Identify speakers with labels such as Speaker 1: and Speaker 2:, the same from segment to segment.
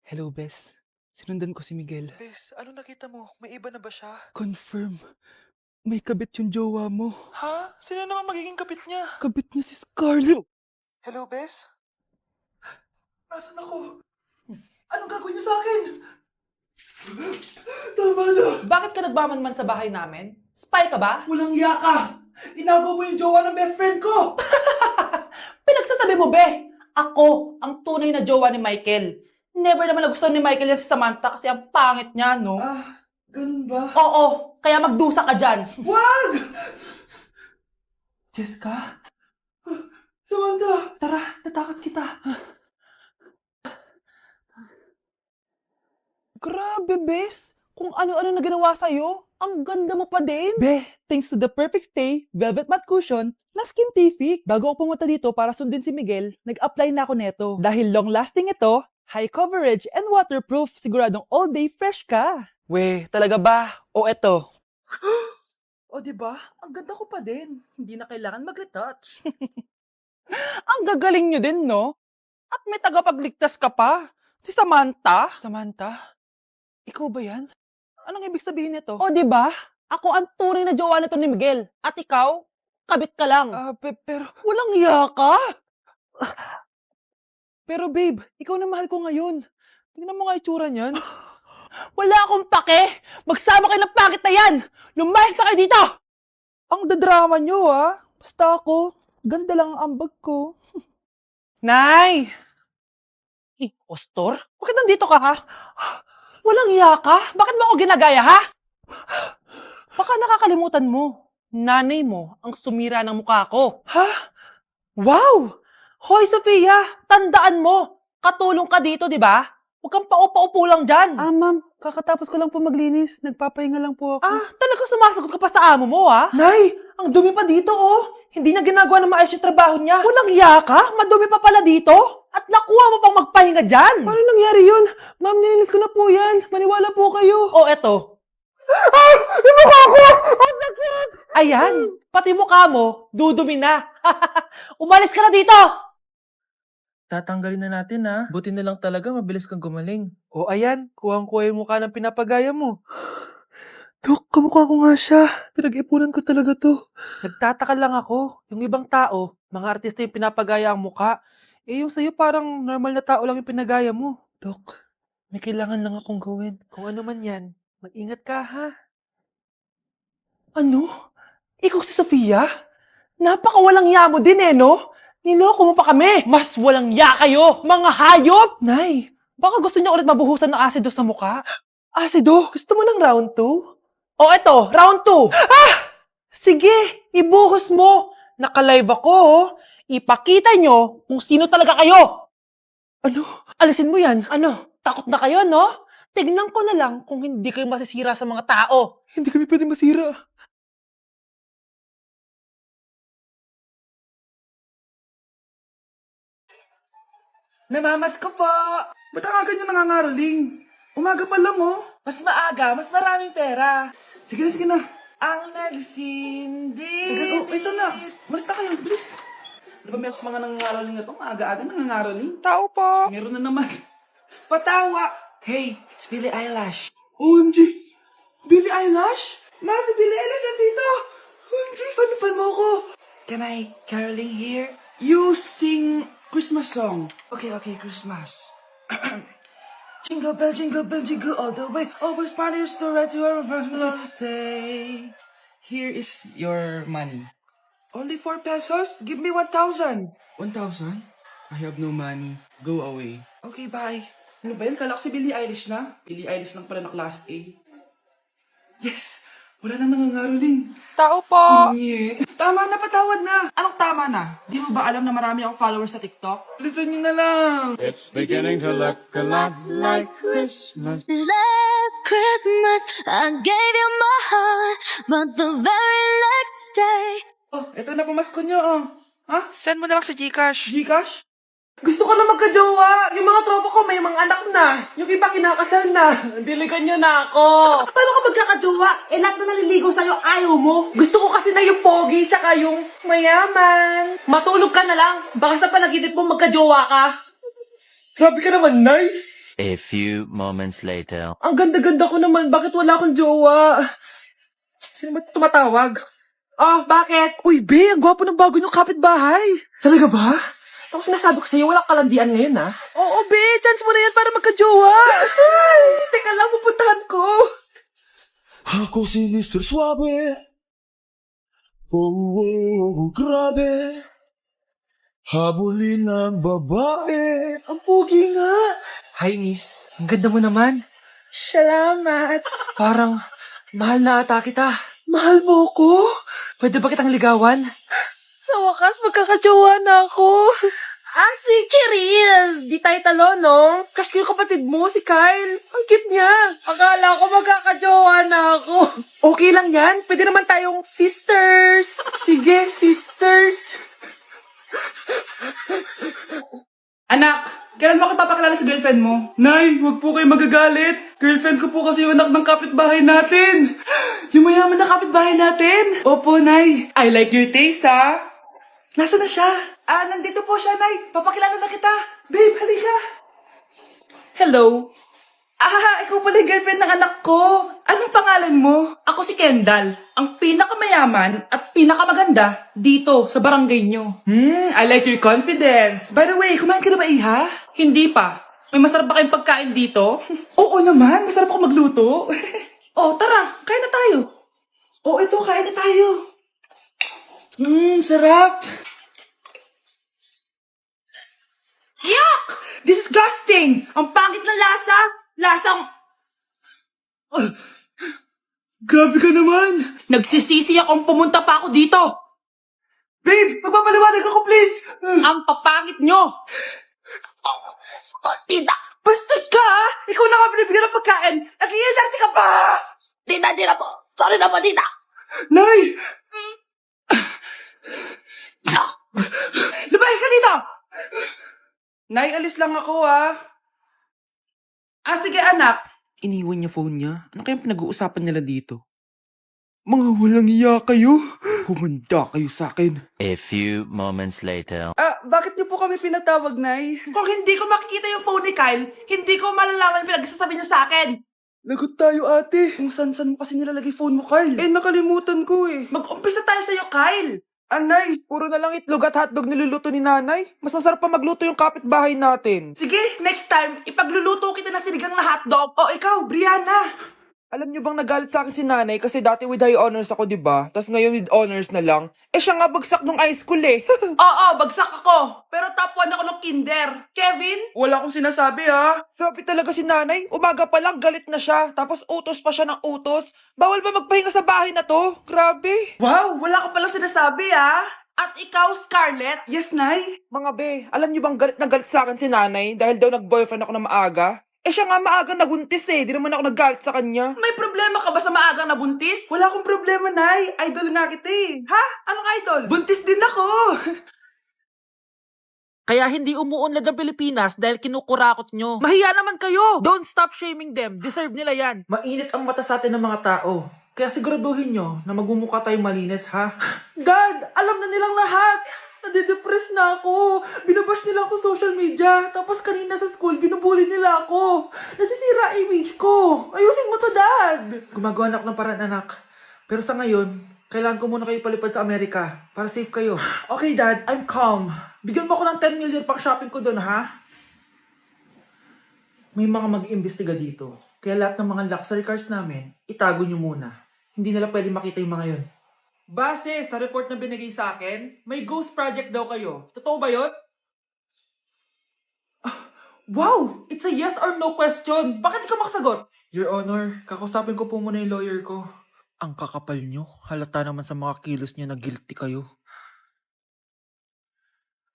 Speaker 1: Hello, Bes. Sinundan ko si Miguel.
Speaker 2: Bes, ano nakita mo? May iba na ba siya?
Speaker 1: Confirm. May kabit yung jowa mo.
Speaker 2: Ha? Sino naman magiging kapit niya?
Speaker 1: Kabit niya si Scarlett.
Speaker 2: Hello, Bes?
Speaker 3: Nasaan ako? Anong gagawin niyo sa akin? Tama na!
Speaker 4: Bakit ka nagmamanman sa bahay namin? Spy ka ba?
Speaker 3: Walang iya ka! Inagaw mo yung jowa ng best friend ko!
Speaker 4: Pinagsasabi mo, be! Ako, ang tunay na jowa ni Michael. Never naman nagustuhan ni Michael yan si Samantha kasi ang pangit niya, no?
Speaker 3: Ganun ba?
Speaker 4: Oo, kaya magdusa ka dyan.
Speaker 3: Wag! Jessica? Samantha! Tara, tatakas kita.
Speaker 4: Grabe, bes! Kung ano-ano na ginawa sa'yo, ang ganda mo pa din.
Speaker 1: Be, thanks to the perfect stay, velvet mat cushion, na Skintific. Bago ako pumunta dito para sundin si Miguel, nag-apply na ako neto. Dahil long-lasting ito, high coverage, and waterproof, siguradong all day fresh ka.
Speaker 4: We, talaga ba? O eto?
Speaker 3: O diba? Ang ganda ko pa din. Hindi na kailangan mag-retouch.
Speaker 4: Ang gagaling nyo din, no? At may tagapagligtas ka pa. Si Samantha.
Speaker 1: Samantha, ikaw ba yan?
Speaker 4: Anong ibig sabihin nito? O, di ba? Ako ang tunay na jowa nito ni Miguel. At ikaw, kabit ka lang.
Speaker 1: Pero,
Speaker 4: Walang iya ka.
Speaker 1: pero babe, ikaw na mahal ko ngayon. Tingnan mo nga itsura niyan.
Speaker 4: Wala akong pake. Magsama kayo ng pangit na yan. Lumayas na kayo dito.
Speaker 1: Ang dadrama nyo, ah. Basta ako, ganda lang ang ambag ko.
Speaker 4: Nay! Impostor? Bakit nandito ka, ha? Walang iya ka? Bakit mo ako ginagaya, ha? Baka nakakalimutan mo. Nanay mo ang sumira ng mukha ko. Ha? Wow! Hoy, Sofia! Tandaan mo! Katulong ka dito, di ba? Huwag kang paupa-upo lang dyan.
Speaker 1: Ma'am, kakatapos ko lang po maglinis. Nagpapahinga lang po ako.
Speaker 4: Talaga sumasagot ka pa sa amo mo, ha?
Speaker 3: Nay! Ang dumi pa dito, oh!
Speaker 4: Hindi niya ginagawa ng maayos yung trabaho niya. Walang iya ka? Madumi pa pala dito? At nakuha mo pang magpahinga dyan.
Speaker 3: Paano nangyari yun? Ma'am, nilinis ko na po yan. Maniwala po kayo.
Speaker 4: O eto.
Speaker 3: Yung mukha ko! Ang sakit!
Speaker 4: Ayan, pati mukha mo, dudumi na. Umalis ka na dito!
Speaker 2: Tatanggalin na natin ha. Buti na lang talaga mabilis kang gumaling.
Speaker 1: O ayan, kuhang-kuha yung mukha ng pinapagaya mo. Dok, kamukha ko nga siya. Pinag-ipunan ko talaga to.
Speaker 4: Nagtataka lang ako, yung ibang tao, mga artista yung pinapagaya ang mukha. Eh yung sa'yo parang normal na tao lang yung pinagaya mo.
Speaker 1: Dok, may kailangan lang akong gawin.
Speaker 4: Kung ano man yan, mag-ingat ka ha.
Speaker 3: Ano? Ikaw si Sofia? Napakawalang ya mo din eh, no? Niloko mo pa kami!
Speaker 4: Mas walang ya kayo, mga hayop!
Speaker 3: Nay,
Speaker 4: Baka gusto niyo ulit mabuhusan ng asido sa mukha?
Speaker 3: Asido, gusto mo ng round 2?
Speaker 4: O eto, round 2! Sige, ibuhos mo! Naka-live ako, oh. Ipakita nyo kung sino talaga kayo!
Speaker 3: Ano?
Speaker 4: Alisin mo yan. Ano? Takot na kayo, no? Tignan ko na lang kung hindi kayo masisira sa mga tao.
Speaker 3: Hindi kami pwede masira.
Speaker 2: Namamas ko po!
Speaker 3: Ba't ang aga niyo nangangaroling? Umaga pa lang, oh.
Speaker 2: Mas maaga, mas maraming pera.
Speaker 3: Sige na, sige na.
Speaker 2: Ang nagsindi.
Speaker 3: Oh, ito na. Malis na kayo, bilis. Ano ba meron sa mga nangangaroling na to? Maaga-aga nangangaroling.
Speaker 4: Tao po.
Speaker 3: Meron na naman.
Speaker 2: Patawa! Hey, it's Billie Eilish.
Speaker 3: OMG! Billie Eilish? Si Billie Eilish nandito! OMG, fan mo ko!
Speaker 2: Can I caroling here?
Speaker 3: You sing Christmas song. Okay, Christmas. Jingle bell, jingle all the way. Always parties to ride to our first love.
Speaker 2: Say, here is your money.
Speaker 3: Only 4 pesos? Give me 1,000.
Speaker 2: 1,000? I have no money. Go away.
Speaker 3: Okay, bye. Ano ba yan? Kala ko si Billie Eilish na. Billie Eilish lang pala na class A. Yes! Wala nang nangangaroling.
Speaker 4: Tao po.
Speaker 3: Yeah. Tama na, patawad na. Anong tama na? Di mo ba alam na marami akong followers sa TikTok? Listen nyo na lang.
Speaker 5: It's beginning to look a lot like Christmas.
Speaker 6: Last Christmas, I gave you my heart, but the very next day,
Speaker 3: Oh, eto na pamasko nyo, oh. Ha?
Speaker 4: Send mo na lang sa Gcash.
Speaker 3: Gcash? Gusto ko na magka-jowa. Yung mga tropa ko may mga anak na. Yung iba kinakasal na. Diligan nyo na ako. Paano ka magkaka-jowa? Eh, lahat na naliligaw sa'yo, ayaw mo. Gusto ko kasi na yung pogi, tsaka yung mayaman. Matulog ka na lang. Baka sa panaginip mo magka-jowa ka. Grabe ka naman, Nay.
Speaker 7: A few moments later.
Speaker 3: Ang ganda-ganda ko naman. Bakit wala akong jowa? Sino ba tumatawag? Oh, bakit? Uy, Be, ang gwapo ng bago niyong kapitbahay. Talaga ba? Ako sinasabi ko sa'yo, walang kalandian ngayon, ha? Oo, Be, chance mo na yan para magka-jowa. Ay, teka lang, pupuntahan ko.
Speaker 5: Ako si Mr. Suave. Oh, grabe. Habulin ng babae.
Speaker 3: Ang pogi nga. Hi, miss. Ang ganda mo naman. Salamat. Parang, mahal na ata kita. Mahal mo ko? Pwede ba kitang ligawan? Sa wakas, magkakajowa na ako. Si Cherise! Di tayo talo, no? Crush ko yung kapatid mo, si Kyle. Ang cute niya. Akala ko magkakajowa na ako. Okay lang yan. Pwede naman tayong sisters. Sige, sisters. Anak, kailan mo ako papakilala sa girlfriend mo? Nay, wag po kayo magagalit. Girlfriend ko po kasi yung anak ng kapitbahay natin. Yung mayaman na kapitbahay natin. Opo, Nay. I like your taste, ha? Nasaan na siya? Nandito po siya, Nay. Papakilala na kita. Babe, halika. Hello. Ikaw pala yung girlfriend ng anak ko. Anong pangalan mo? Ako si Kendall, ang pinakamayaman at pinakamaganda dito sa barangay nyo. I like your confidence. By the way, kumain ka na ba, Iha? Hindi pa. May masarap ba kayong pagkain dito? Oo naman, masarap ako magluto. Tara, kain na tayo. Ito, kain na tayo. Sarap. Yuck! Disgusting! Ang pangit ng lasa! Lasang... Grabe ka naman! Nagsisisi akong pumunta pa ako dito! Babe, magpapaliwanag ako, please! Ang papangit nyo! Tita! Bastos ka, ha? Ikaw na nga binibigyan ng pagkain! Nag-iinarte ka pa! Tita po! Sorry na po, tita! Nay! Lumayas ka dito! Nay, alis lang ako, ha? Sige, anak. Iniwan niya phone niya. Ano kayang pinag-uusapan nila dito? Mga walang iya kayo. Humanda kayo sa akin.
Speaker 7: A few moments later.
Speaker 3: Bakit niyo po kami pinatawag, Nay? Kung hindi ko makikita yung phone ni Kyle, hindi ko malalaman yung pinagsasabi niya sa akin. Lagot tayo, ate. Kung san-san mo kasi nilalagay phone mo, Kyle? Nakalimutan ko eh. Mag-umpisa tayo sa'yo, Kyle. Anay, puro na lang itlog at hotdog niluluto ni nanay. Mas masarap pa magluto yung kapitbahay natin. Sige, next time, ipagluluto kita na sinigang na hotdog. Ikaw, Brianna. Alam niyo bang nagalit sa akin si nanay kasi dati with high honors ako, diba? Tapos ngayon with honors na lang. Siya nga bagsak nung high school eh. Oo, bagsak ako. Pero top 1 ako ng kinder. Kevin? Wala akong sinasabi, ha? Sabi talaga si nanay, umaga pa lang galit na siya. Tapos utos pa siya ng utos. Bawal ba magpahinga sa bahay na to? Grabe. Wow, wala ka palang sinasabi, ha? At ikaw, Scarlett? Yes, Nay. Mga be, alam niyo bang galit na galit sa akin si nanay dahil daw nag-boyfriend ako na maaga? Siya nga maagang nabuntis eh. Di naman ako naggalit sa kanya. May problema ka ba sa maagang nabuntis? Wala akong problema, Nay. Idol nga kita eh. Ha? Anong idol? Buntis din ako. Kaya hindi umuunlad ang Pilipinas dahil kinukurakot nyo. Mahiya naman kayo. Don't stop shaming them. Deserve nila yan. Mainit ang mata sa atin ng mga tao. Kaya siguraduhin nyo na magmumukha tayong malinis, ha? Dad, alam na nilang lahat. Nade-depress na ako. Binabash nila ako sa social media. Tapos kanina sa school, binubuli nila ako. Nasisira image ko. Ayusin mo to, Dad. Gumagawa na ako ng paraan, anak. Pero sa ngayon, kailangan ko muna kayo palipad sa Amerika para safe kayo. Okay, Dad. I'm calm. Bigyan mo ako ng 10 million pang shopping ko doon, ha? May mga mag-iimbestiga dito. Kaya lahat ng mga luxury cars namin, itago nyo muna. Hindi nila pwede makita yung mga yun. Base sa report na binigay sa akin, may ghost project daw kayo. Totoo ba yun? Wow! It's a yes or no question. Bakit di ka makasagot? Your Honor, kakusapin ko po muna yung lawyer ko. Ang kakapal nyo. Halata naman sa mga kilos niya na guilty kayo.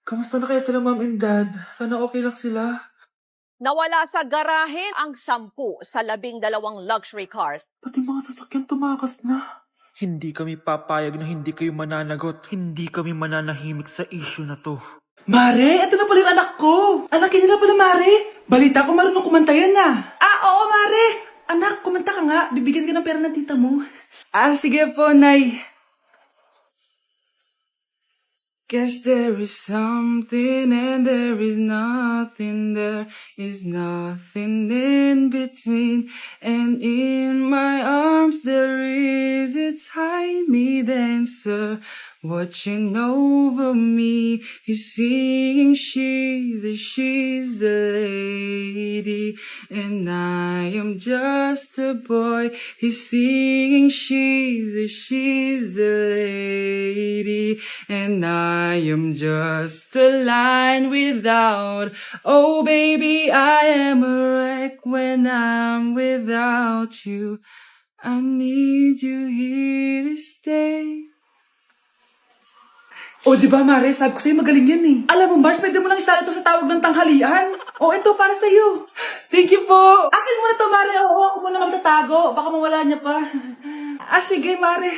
Speaker 3: Kamusta na kaya sila, Mom and Dad? Sana okay lang sila.
Speaker 8: Nawala sa garahe ang 10 sa 12 luxury cars.
Speaker 3: Pati mga sasakyan tumakas na. Hindi kami papayag na hindi kayo mananagot. Hindi kami mananahimik sa issue na to. Mare, ito na pala yung anak ko. Anakin niyo na pala, Mare. Balita ko marunong kumanta yan na. Oo, Mare. Anak, kumanta ka nga. Bibigyan ka ng pera ng tita mo. Sige po, Nay.
Speaker 2: Guess there is something and there is nothing, there is nothing in between. And in my arms there is a tiny dancer watching over me. He's singing she's a lady and I am just a boy. He's singing she's a lady and I am just a line without. Oh baby, I am a wreck when I'm without you. I need you here to stay.
Speaker 3: O, di ba, Mare? Sabi ko sa'yo magaling yan eh. Alam mo, Mars, pwede mo lang isala ito sa tawag ng tanghalian. O, ito, para sa'yo. Thank you po. Akin mo na to, Mare. Oo, ako muna magtatago. Baka mawala niya pa. Sige, Mare.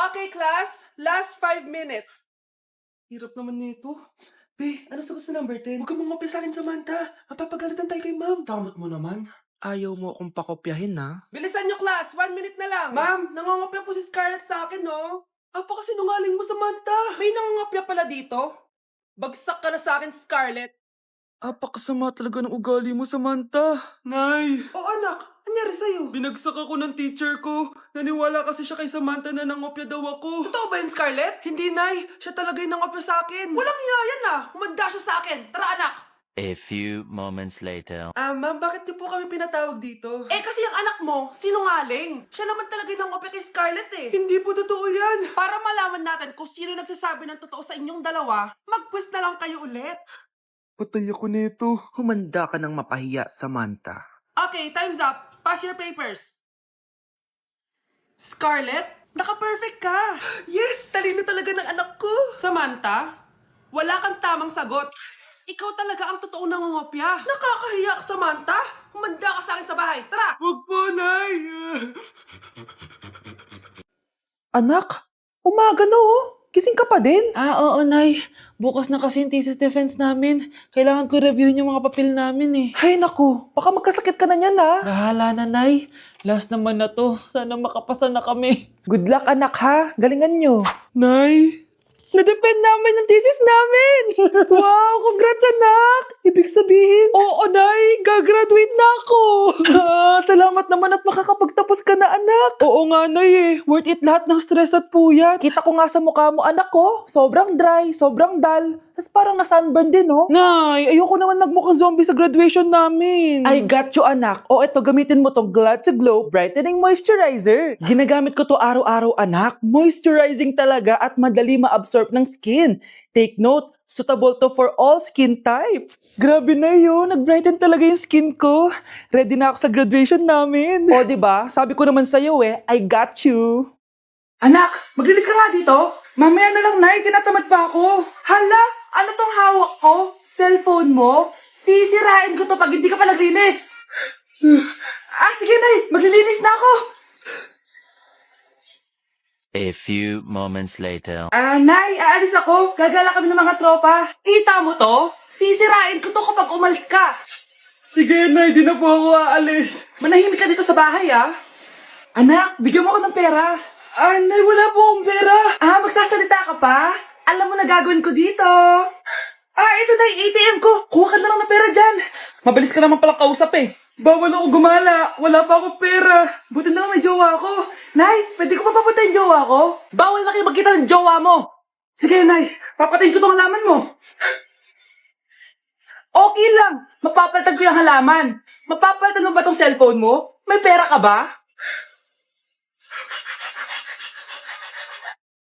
Speaker 4: Okay, class. Last 5 minutes. Hirap naman nito.
Speaker 3: Be, ano sagot sa number 10? Huwag kang mangopya sa akin, Samantha. Mapapagalitan tayo kay ma'am. Tamot mo naman.
Speaker 2: Ayaw mo akong pakopyahin, ha?
Speaker 4: Bilisan nyo, class. 1 minute na lang. Ma'am, nangangopya po si Scarlett sa akin, no?
Speaker 3: Apakasinungaling mo, Samantha.
Speaker 4: May nangangopya pala dito. Bagsak ka na sa akin, Scarlett.
Speaker 2: Apakasama talaga ng ugali mo, Samantha.
Speaker 3: Nay.
Speaker 4: O anak, anyari sa'yo?
Speaker 3: Binagsak ako ng teacher ko. Naniwala kasi siya kay Samantha na nangopya daw ako.
Speaker 4: Totoo ba yun, Scarlett?
Speaker 3: Hindi, Nay. Siya talaga yung nangopya sa akin.
Speaker 4: Walang iya yan ah. Humanda siya sa akin. Tara, anak.
Speaker 7: A few moments later.
Speaker 3: Ma'am, bakit niyo po kami pinatawag dito?
Speaker 4: Eh kasi yung anak mo, sinungaling. Siya naman talaga yung nangopya kay Scarlett eh.
Speaker 3: Hindi po totoo yan.
Speaker 4: Para malaman natin kung sino nagsasabi ng totoo sa inyong dalawa, mag-quiz na lang kayo ulit.
Speaker 3: Patay ako nito.
Speaker 2: Humanda ka ng mapahiya, Samantha.
Speaker 4: Okay, time's up. Pass your papers. Scarlett, naka-perfect ka.
Speaker 3: Yes! Talino talaga ng anak ko.
Speaker 4: Samantha, wala kang tamang sagot. Ikaw talaga ang totoong nangungopya. Nakakahiya ka, Samantha. Humanda ka sa akin sa bahay. Tara!
Speaker 3: Huwag po, Nay.
Speaker 4: Anak, umaga na oh. Kising ka pa din?
Speaker 3: Oo, Nay. Bukas na kasi yung thesis defense namin. Kailangan ko reviewin yung mga papel namin eh.
Speaker 4: Hay naku, baka magkasakit ka na niyan ha.
Speaker 3: Bahala na, Nay. Last naman na to. Sana makapasa na kami.
Speaker 4: Good luck anak ha. Galingan nyo.
Speaker 3: Nay, na-defend namin yung thesis namin!
Speaker 4: Wow, congrats anak! Ibig sabihin,
Speaker 3: Oo, Nay! Gagraduate na ako!
Speaker 4: salamat naman at makakapagtapos ka na anak.
Speaker 3: Oo nga, Nay eh. Worth it lahat ng stress at puyat.
Speaker 4: Kita ko nga sa mukha mo anak ko, sobrang dry, sobrang dull. Tapos parang na-sunburn din oh.
Speaker 3: Nay, ayoko naman magmukhang zombie sa graduation namin.
Speaker 4: I got you anak. O eto, gamitin mo tong Glad to Glow Brightening Moisturizer. Ginagamit ko to araw-araw anak. Moisturizing talaga at madali ma-absorb ng skin. Take note, suitable to for all skin types.
Speaker 3: Grabe na yun. Nag-brighten talaga yung skin ko. Ready na ako sa graduation namin.
Speaker 4: O diba, sabi ko naman sa'yo I got you.
Speaker 3: Anak, maglinis ka nga dito. Mamaya na lang, Nay. Tinatamad pa ako. Hala, ano tong hawak ko? Cellphone mo? Sisirain ko to pag hindi ka pa naglinis. Sige, Nay. Maglilinis na ako.
Speaker 7: A few moments later.
Speaker 3: Nay, aalis ako. Gagala kami ng mga tropa. Kita mo to? Sisirain ko to kapag umalis ka. Sige, Nay. Di na po ako aalis. Manahimik ka dito sa bahay, Anak, bigyan mo ako ng pera. Nay, wala po akong pera. Magsasalita ka pa? Alam mo na gagawin ko dito. Ito na yung ATM ko. Kuha ka na lang ng pera dyan. Mabilis ka naman palang kausap eh. Bawal ako gumala. Wala pa akong pera. Buti na lang may jowa ako. Nay, pwede ko pa papatayin jowa ko? Bawal na kayo magkita ng jowa mo. Sige, Nay. Papatayin ko tong halaman mo. Okay lang. Mapapalitan ko yung halaman. Mapapalitan mo ba tong cellphone mo? May pera ka ba?